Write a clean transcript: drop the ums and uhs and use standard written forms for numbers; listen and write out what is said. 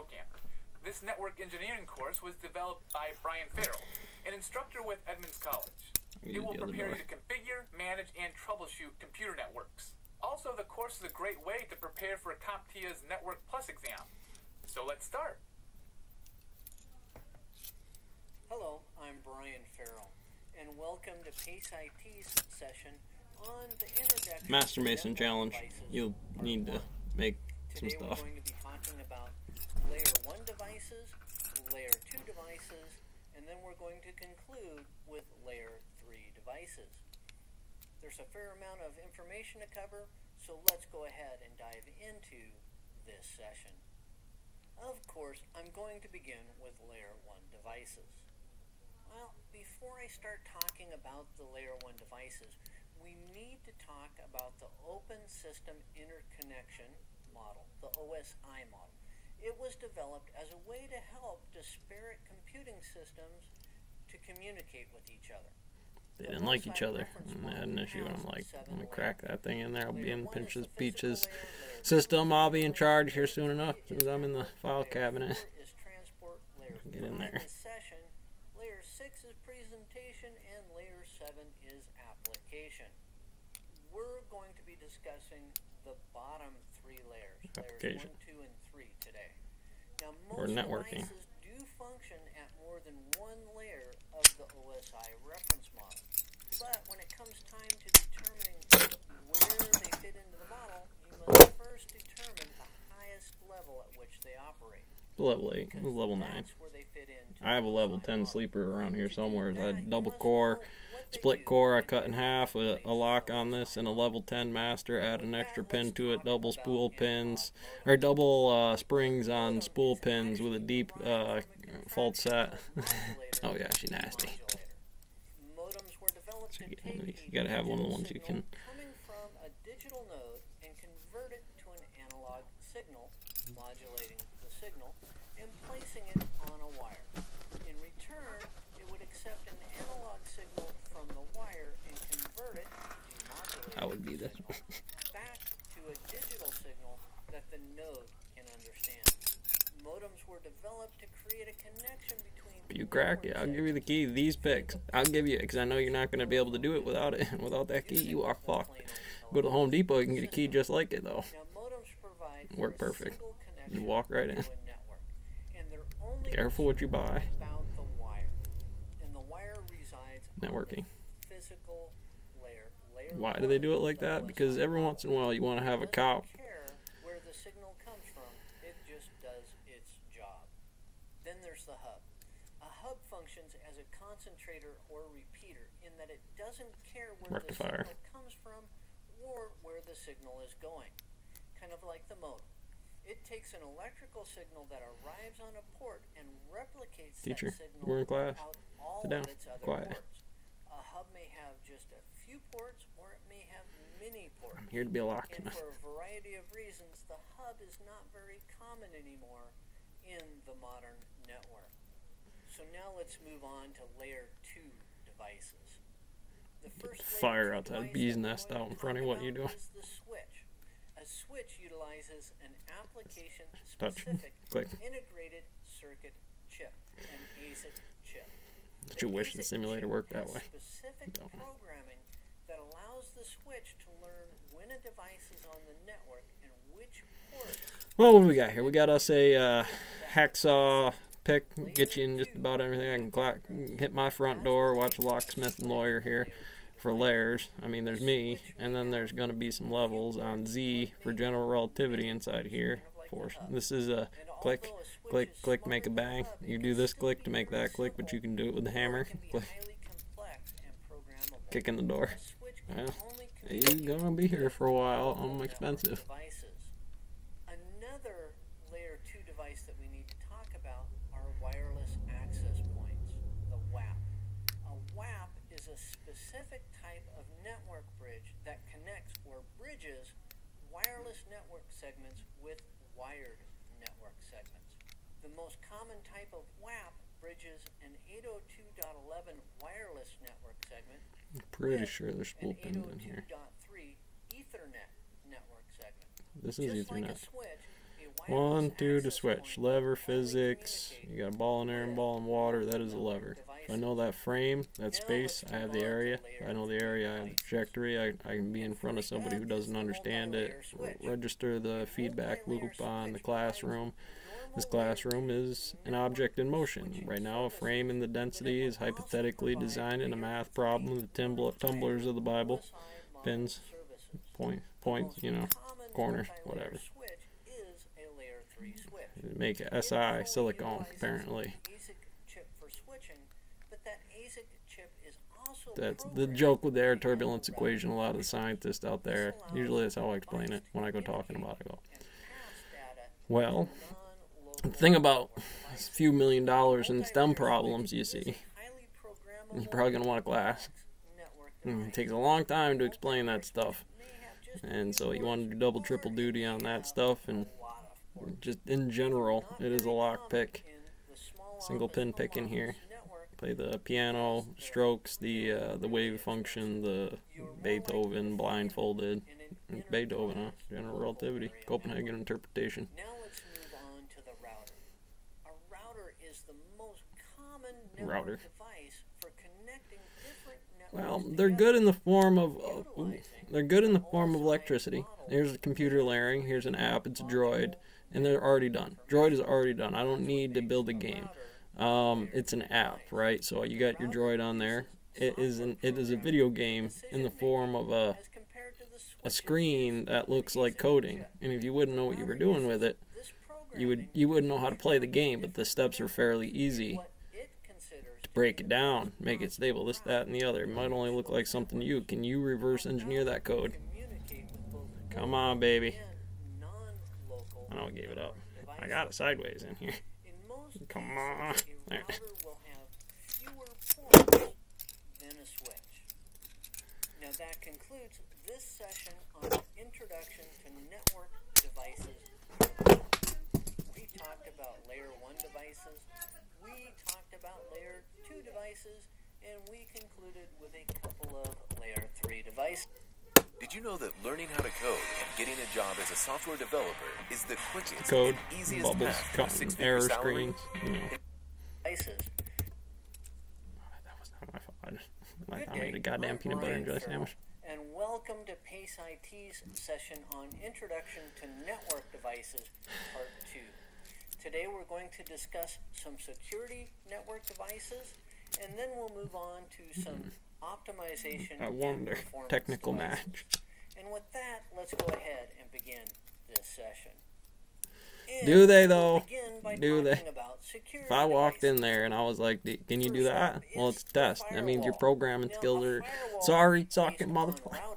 Spokane. This network engineering course was developed by Brian Farrell, an instructor with Edmonds College. It will prepare you to configure, manage, and troubleshoot computer networks. Also, the course is a great way to prepare for CompTIA's Network Plus exam. So let's start. Hello, I'm Brian Farrell, and welcome to PACE IT's session on the introduction Master Mason Challenge. You'll need to make some Today stuff. we're going to be talking about Layer 1 devices, Layer 2 devices, and then we're going to conclude with Layer 3 devices. There's a fair amount of information to cover, so let's go ahead and dive into this session. Of course, I'm going to begin with Layer 1 devices. Well, before I start talking about the Layer 1 devices, we need to talk about the Open System Interconnection model, the OSI model. It was developed as a way to help disparate computing systems to communicate with each other. They didn't like each other, and they had an issue, and I'm like, I'm going to crack that thing in there. I'll be in Pinch's Peach's system. I'll be in charge here soon enough, as soon as I'm in the file cabinet. Get in there. Layer 6 is presentation, and Layer 7 is application. We're going to be discussing the bottom 3 layers, layers 1, 2, and 3 today. Now, most networking. devices do function at more than one layer of the OSI reference model. But when it comes time to determining where they fit into the model, you must first determine the highest level at which they operate. Level 8, level 9. That's where they fit into I have a level 10 sleeper around here somewhere. I had double core, split core I cut in half with a lock on this, and a level 10 master. Add an extra pin to it, double spool pins, or double springs on spool pins with a deep fault set. Oh yeah, she's nasty. So you gotta have one of the ones you can. Coming from a digital node and convert it to an analog signal, modulating the signal, and placing it on a wire. In return, it would accept an analog signal from the wire and convert it, demodulate That would be this. back to a digital signal that the node can understand. Modems were developed to create a connection between. You crack it, I'll give you the key. These picks, I'll give you it, because I know you're not going to be able to do it without it. Without that key, you are fucked. Go to Home Depot, you can get a key just like it, though. Now, modems provide Work perfect. single You connection walk right in. to a network, and they're only Careful what you buy. about the wire. And the wire resides Networking. on the physical layer. Why do they do it like that? Because every once in a while you want to have a cop. Doesn't care where the signal comes from, it just does its job. Then there's the hub. A hub functions as a concentrator or repeater in that it doesn't care where Rectifier. the signal comes from or where the signal is going. Kind of like the modem. It takes an electrical signal that arrives on a port and replicates Teacher, that signal we're in class. out all Sit down. of its other Quiet. ports. A hub may have just a few ports or it may have many ports. I'm here to be a lock. And for a variety of reasons, the hub is not very common anymore in the modern network. So now let's move on to Layer 2 devices. The first Fire Layer 2 outside device bee's that we're nest going out to in front of talk what you're about doing. is the switch. A switch utilizes an Touch. application-specific Click. integrated circuit chip, an ASIC chip. Don't you wish the ASIC simulator chip worked that has way? Specific Don't. programming that allows the switch to learn when a device is on the network and which port. Well, what do we got here? We got us a hacksaw pick. Get you in just about everything. I can hit my front door, watch a locksmith and lawyer here for layers. I mean, there's me, and then there's going to be some levels on Z for general relativity inside here. This is a click, click, click, make a bang. You do this click to make that click, but you can do it with the hammer. Click, kick in the door. Well, you're going to be here for a while. I'm expensive. Another Layer 2 device that we need to talk about are wireless access points, the WAP. A WAP is a specific type of network bridge that connects or bridges wireless network segments with wired network segments. The most common type of WAP bridges an 802.11 wireless network segment. I'm pretty sure there's spool an pins in here. 802.3 Ethernet network segment. This is Just like Ethernet. a switch, a 1, 2 to switch. Lever physics. You got a ball in air and ball in water. That is a lever. If I know that frame, that space, I have the area. If I know the area, I have the trajectory. I can be in front of somebody who doesn't understand it. Register the feedback loop on the classroom. This classroom is an object in motion. Right now, a frame in the density is hypothetically designed in a math problem. The tumblers of the Bible, pins, points, you know, corners, whatever. Make SI silicone, apparently. That's the joke with the air turbulence equation. A lot of the scientists out there, usually that's how I explain it when I go talking about it. I go, well, the thing about a few $1 million in STEM problems, you see, you're probably going to want a class. It takes a long time to explain that stuff. And so you want to do double, triple duty on that stuff. And just in general, it is a lock pick. Single pin pick in here. Play the piano, strokes, the wave function, the Beethoven, blindfolded. Beethoven, huh? General relativity, Copenhagen interpretation. Now let's move on to the router. A router is the most common network device for connecting different networks. Well, they're good in the form of electricity. Here's a computer layering. Here's an app. It's a Droid, and they're already done. Droid is already done. I don't need to build a game. It's an app, right? So you got your Droid on there. It is a video game in the form of a screen that looks like coding. And if you wouldn't know what you were doing with it, you wouldn't know how to play the game. But the steps are fairly easy to break it down, make it stable, this, that, and the other. It might only look like something to you. Can you reverse engineer that code? Come on, baby. I know I gave it up. I got it sideways in here. Come on. There. Will have fewer points than a switch. Now that concludes this session on Introduction to Network Devices. We talked about Layer 1 devices, we talked about Layer 2 devices, and we concluded with a couple of Layer 3 devices. Did you know that learning how to code and getting a job as a software developer is the quickest Code, and easiest bubbles, path to a six-figure error salary? screens. You know. Devices. That was not my fault. I made a goddamn peanut butter and jelly sandwich. And welcome to PACE IT's session on Introduction to Network Devices, Part 2. Today we're going to discuss some security network devices, and then we'll move on to some optimization I wonder. Technical match. And with that, let's go ahead and begin this session. And Do they though? we'll begin by Do they? talking about security If I walked in devices. there and I was like, "Can you do that?" Well, it's a test. That means your Firewall. programming Now, skills a are firewall sorry, is socket based on motherfucker. routing